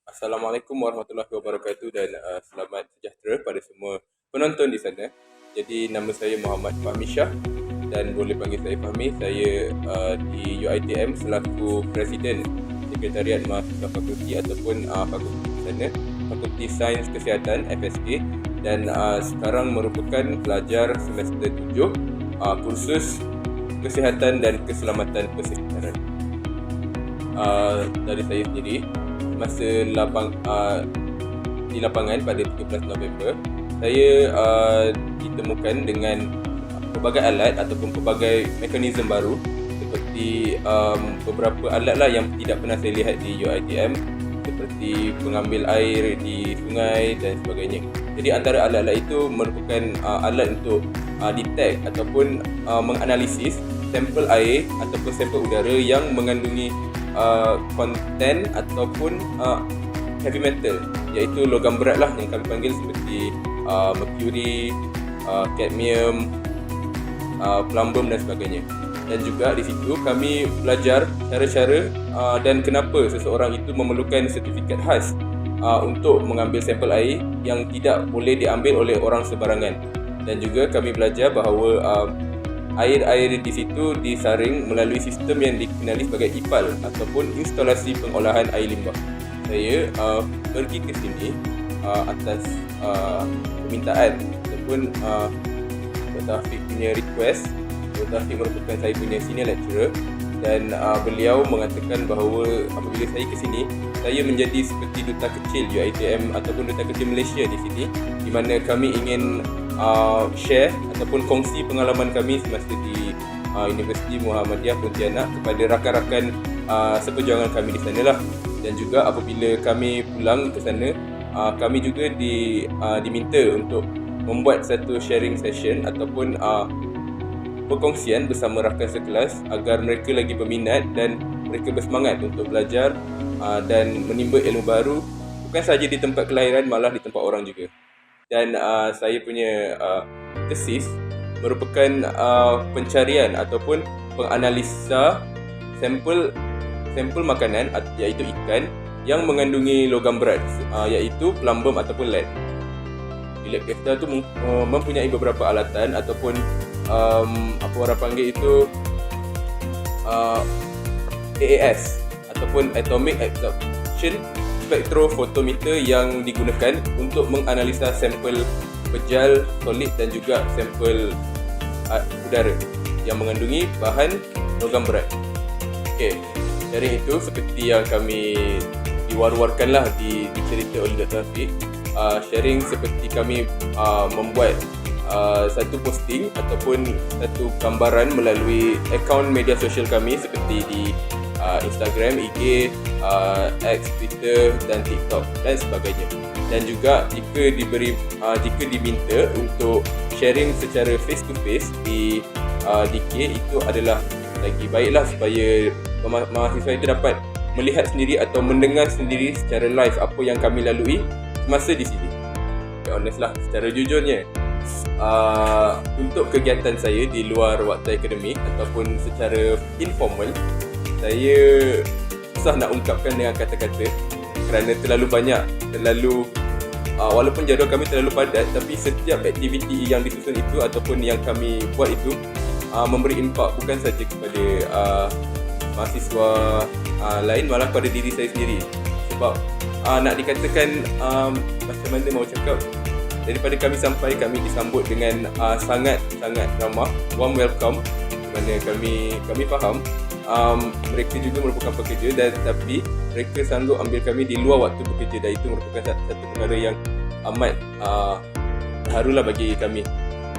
Assalamualaikum warahmatullahi wabarakatuh dan selamat sejahtera pada semua penonton di sana. Jadi nama saya Muhammad Fahmi Shah dan boleh panggil saya Fahmi. Saya di UiTM selaku Presiden Sekretariat Mahasiswa Fakulti ataupun fakulti di sana, Fakulti Sains Kesihatan FSK, dan sekarang merupakan pelajar semester 7 kursus Kesihatan dan Keselamatan Persekitaran. Dari saya sendiri, masa di lapangan pada 13 November, saya ditemukan dengan pelbagai alat ataupun pelbagai mekanisme baru, seperti beberapa alat lah yang tidak pernah saya lihat di UiTM, seperti pengambil air di sungai dan sebagainya. Jadi antara alat-alat itu merupakan alat untuk detect ataupun menganalisis sampel air ataupun sampel udara yang mengandungi konten ataupun heavy metal, iaitu logam berat lah yang kami panggil, seperti mercury, cadmium, plumbum dan sebagainya. Dan juga di situ kami belajar cara-cara dan kenapa seseorang itu memerlukan sertifikat khas untuk mengambil sampel air yang tidak boleh diambil oleh orang sebarangan. Dan juga kami belajar bahawa air-air di situ disaring melalui sistem yang dikenali sebagai IPAL ataupun instalasi pengolahan air limbah. Saya pergi ke sini atas permintaan ataupun Dr. Taufik punya request. Dr. Taufik merupakan saya punya senior lecturer dan beliau mengatakan bahawa apabila saya ke sini, saya menjadi seperti duta kecil UiTM ataupun duta kecil Malaysia di sini, di mana kami ingin share ataupun kongsi pengalaman kami semasa di Universiti Muhammadiyah Pontianak kepada rakan-rakan seperjuangan kami di sana lah. Dan juga apabila kami pulang ke sana, kami juga diminta untuk membuat satu sharing session ataupun perkongsian bersama rakan sekelas agar mereka lagi berminat dan mereka bersemangat untuk belajar dan menimba ilmu baru, bukan sahaja di tempat kelahiran, malah di tempat orang juga. Dan saya punya tesis merupakan pencarian ataupun penganalisa sampel makanan, iaitu ikan yang mengandungi logam berat, iaitu plumbum ataupun lead. Di lab kita tu mempunyai beberapa alatan ataupun apa orang panggil itu AAS ataupun Atomic Absorption Spectrophotometer yang digunakan untuk menganalisa sampel pejal, solid dan juga sampel udara yang mengandungi bahan logam berat. Okey, dari itu seperti yang kami diwar-warkanlah dicerita oleh Dr. Taufik, sharing seperti kami membuat satu posting ataupun satu gambaran melalui akaun media sosial kami seperti di Instagram, IG, X, Twitter dan TikTok dan sebagainya. Dan juga jika diminta untuk sharing secara face to face di DK, itu adalah lagi baiklah supaya mahasiswa itu dapat melihat sendiri atau mendengar sendiri secara live apa yang kami lalui semasa di sini. To be honest lah, secara jujurnya, untuk kegiatan saya di luar waktu akademik ataupun secara informal, saya susah nak ungkapkan dengan kata-kata kerana walaupun jadual kami terlalu padat, tapi setiap aktiviti yang disusun itu ataupun yang kami buat itu memberi impak bukan saja kepada mahasiswa lain, malah pada diri saya sendiri. Sebab nak dikatakan macam mana mau cakap, daripada kami sampai, kami disambut dengan sangat-sangat ramah, warm welcome, mana kami faham mereka juga merupakan pekerja, dan tapi mereka sanggup ambil kami di luar waktu bekerja, dan itu merupakan satu perkara yang amat harulah bagi kami.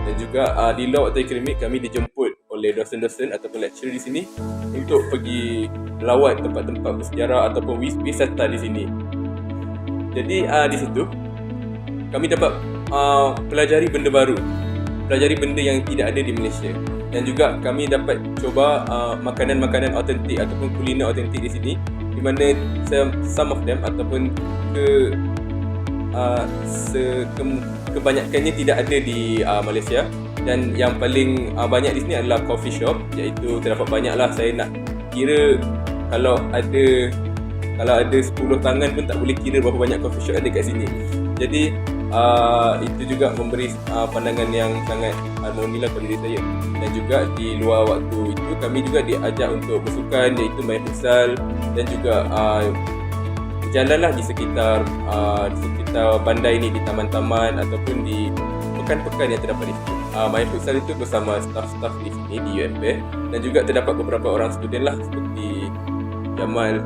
Dan juga di luar waktu akademik, kami dijemput oleh dosen-dosen ataupun lecturer di sini untuk pergi melawat tempat-tempat bersejarah ataupun wisata di sini. Jadi di situ kami dapat pelajari benda baru, pelajari benda yang tidak ada di Malaysia. Dan juga kami dapat cuba makanan-makanan autentik ataupun kuliner autentik di sini, di mana some of them ataupun kebanyakannya tidak ada di Malaysia. Dan yang paling banyak di sini adalah coffee shop, iaitu terdapat banyaklah. Saya nak kira kalau ada Kalau ada 10 tangan pun tak boleh kira berapa banyak coffee shop ada kat sini. Jadi itu juga memberi pandangan yang sangat harmoni lah pada diri saya. Dan juga di luar waktu itu kami juga diajak untuk bersukan, iaitu main futsal, dan juga berjalanlah di sekitar bandar ini, di taman-taman ataupun di pekan-pekan yang terdapat di situ. Main futsal itu bersama staff-staff di sini di UMP, dan juga terdapat beberapa orang student lah seperti Jamal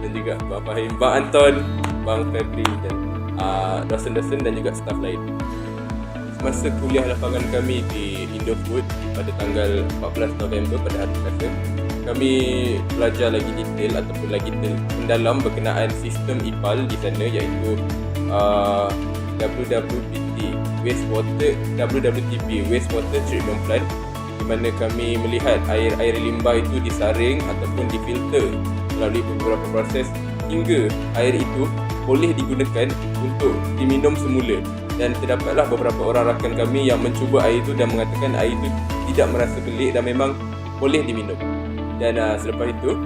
dan juga Bang Fahim, Bang Anton, Bang Febri, dan dosen-dosen dan juga staff lain. Semasa kuliah lapangan kami di Indofood pada tanggal 14 November pada hari Selasa, kami belajar lagi detail ataupun lagi mendalam berkenaan sistem IPAL di sana, iaitu WWTP Wastewater Treatment Plant, di mana kami melihat air limbah itu disaring ataupun difilter melalui beberapa proses hingga air itu boleh digunakan untuk diminum semula. Dan terdapatlah beberapa orang rakan kami yang mencuba air itu dan mengatakan air itu tidak merasa pelik dan memang boleh diminum. Dan selepas itu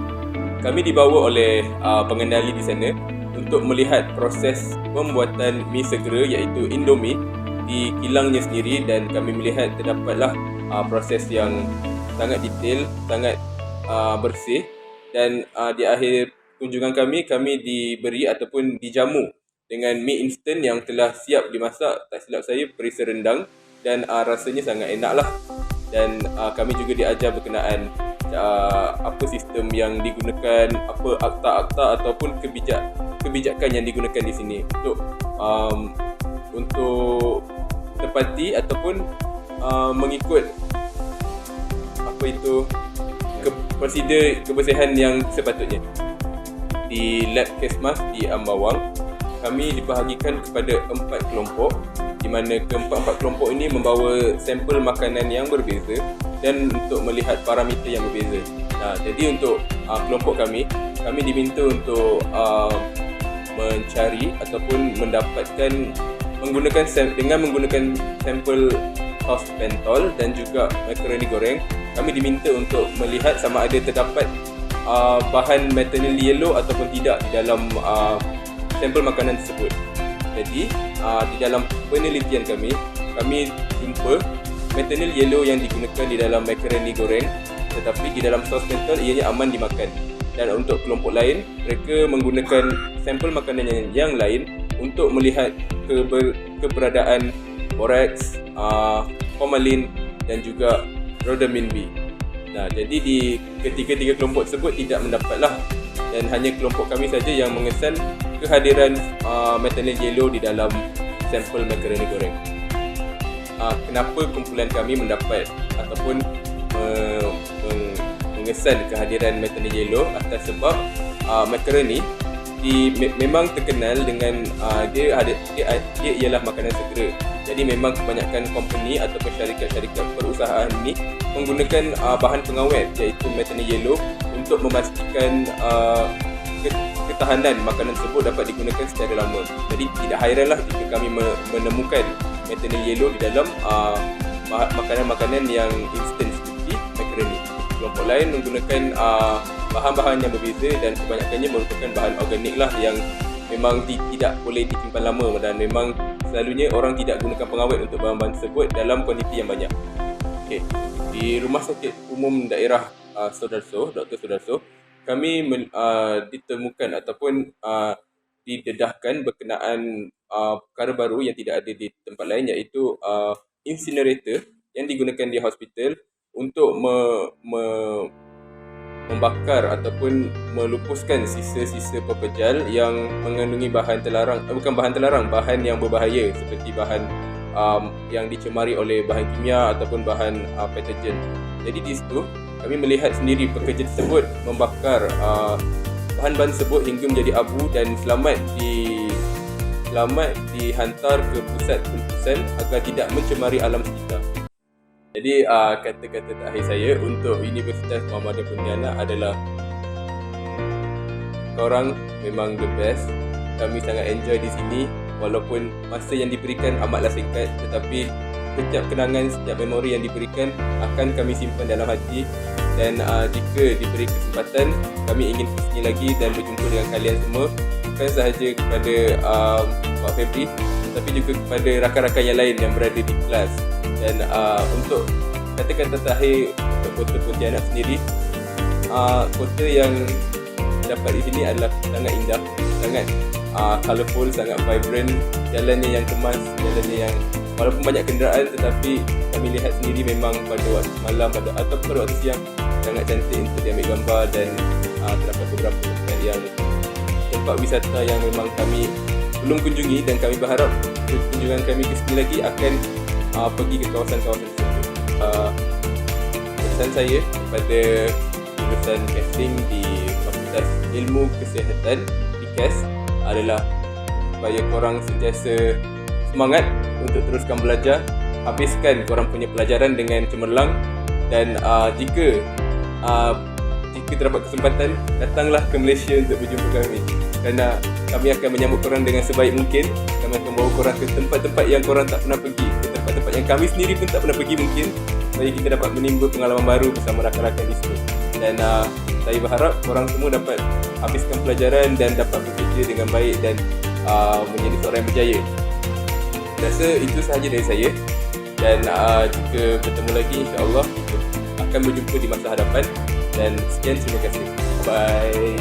kami dibawa oleh pengendali di sana untuk melihat proses pembuatan mi segera, iaitu Indomie, di kilangnya sendiri. Dan kami melihat terdapatlah proses yang sangat detail, sangat bersih. Dan di akhir kunjungan kami diberi ataupun dijamu dengan mi instant yang telah siap dimasak, tak silap saya perisa rendang, dan rasanya sangat enak lah. Dan kami juga diajar berkenaan apa sistem yang digunakan, apa akta-akta ataupun kebijakan yang digunakan di sini untuk tepati ataupun mengikut apa itu prosedur kebersihan yang sepatutnya. Di lab Kesmas di Ambawang, kami dibahagikan kepada 4 kelompok, di mana keempat-empat kelompok ini membawa sampel makanan yang berbeza dan untuk melihat parameter yang berbeza. Jadi untuk kelompok kami diminta untuk mencari ataupun mendapatkan menggunakan sampel sos pentol dan juga makaroni goreng. Kami diminta untuk melihat sama ada terdapat bahan methanol yellow ataupun tidak di dalam sampel makanan tersebut. Jadi di dalam penelitian kami jumpa methanol yellow yang digunakan di dalam makaroni goreng, tetapi di dalam sos pentol ianya aman dimakan. Dan untuk kelompok lain, mereka menggunakan sampel makanan yang lain untuk melihat keberadaan borax, formalin dan juga rhodamin B. Jadi di ketiga kelompok tersebut tidak mendapatlah, dan hanya kelompok kami saja yang mengesan kehadiran methanol yellow di dalam sampel makaroni goreng. Kenapa kumpulan kami mendapat ataupun mengesan kehadiran methanol yellow? Atas sebab makaroni memang terkenal dengan dia ialah makanan segera. Jadi memang kebanyakan company ataupun syarikat-syarikat perusahaan ini menggunakan bahan pengawet, iaitu methanol yellow, untuk memastikan ketahanan makanan tersebut dapat digunakan secara lama. Jadi tidak hairanlah jika kami menemukan methanol yellow di dalam makanan-makanan yang instant seperti makaroni. Kelompok lain menggunakan bahan-bahan yang berbeza dan kebanyakannya merupakan bahan organik lah, yang memang tidak boleh disimpan lama, dan memang selalunya orang tidak gunakan pengawet untuk bahan-bahan tersebut dalam kuantiti yang banyak. Di Rumah Sakit Umum Daerah Sudarso, Dr. Sudarso, kami ditemukan ataupun didedahkan berkenaan perkara baru yang tidak ada di tempat lain, iaitu incinerator yang digunakan di hospital untuk membakar ataupun melupuskan sisa-sisa pepejal yang mengandungi bahan yang berbahaya, seperti bahan yang dicemari oleh bahan kimia ataupun bahan patogen. Jadi di situ kami melihat sendiri pekerja tersebut membakar bahan-bahan tersebut hingga menjadi abu dan selamat dihantar ke pusat pelupusan agar tidak mencemari alam sekitar. Jadi kata-kata terakhir saya untuk Universitas Muhammadiyah Pontianak adalah, korang memang the best. Kami sangat enjoy di sini, walaupun masa yang diberikan amatlah singkat, tetapi setiap kenangan, setiap memori yang diberikan akan kami simpan dalam hati dan jika diberi kesempatan kami ingin ke sini lagi dan berjumpa dengan kalian semua, bukan sahaja kepada Pak Febri tetapi juga kepada rakan-rakan yang lain yang berada di kelas. Dan untuk kata-kata terakhir untuk Kota Pontianak sendiri, kota yang dapat di sini adalah sangat indah, sangat colourful, sangat vibrant, jalannya yang kemas, jalannya yang walaupun banyak kenderaan tetapi kami lihat sendiri memang pada waktu malam atau pada waktu siang sangat cantik untuk diambil gambar. Dan terdapat beberapa tempat wisata yang memang kami belum kunjungi dan kami berharap kunjungan kami ke sini lagi akan pergi ke kawasan-kawasan tersebut. Pesan saya kepada lulusan casting di Fakultas Ilmu Kesihatan PKAS adalah supaya korang sentiasa semangat untuk teruskan belajar, habiskan korang punya pelajaran dengan cemerlang, dan jika terdapat kesempatan, datanglah ke Malaysia untuk berjumpa kami, kerana kami akan menyambut korang dengan sebaik mungkin. Kami akan bawa korang ke tempat-tempat yang korang tak pernah pergi, ke tempat-tempat yang kami sendiri pun tak pernah pergi mungkin, supaya kita dapat menimba pengalaman baru bersama rakan-rakan di sini. Dan saya berharap korang semua dapat habiskan pelajaran dan dapat bekerja dengan baik dan menjadi seorang yang berjaya. Rasa itu sahaja dari saya, dan jika bertemu lagi insya-Allah kita akan berjumpa di masa hadapan. Dan sekian, terima kasih. Bye.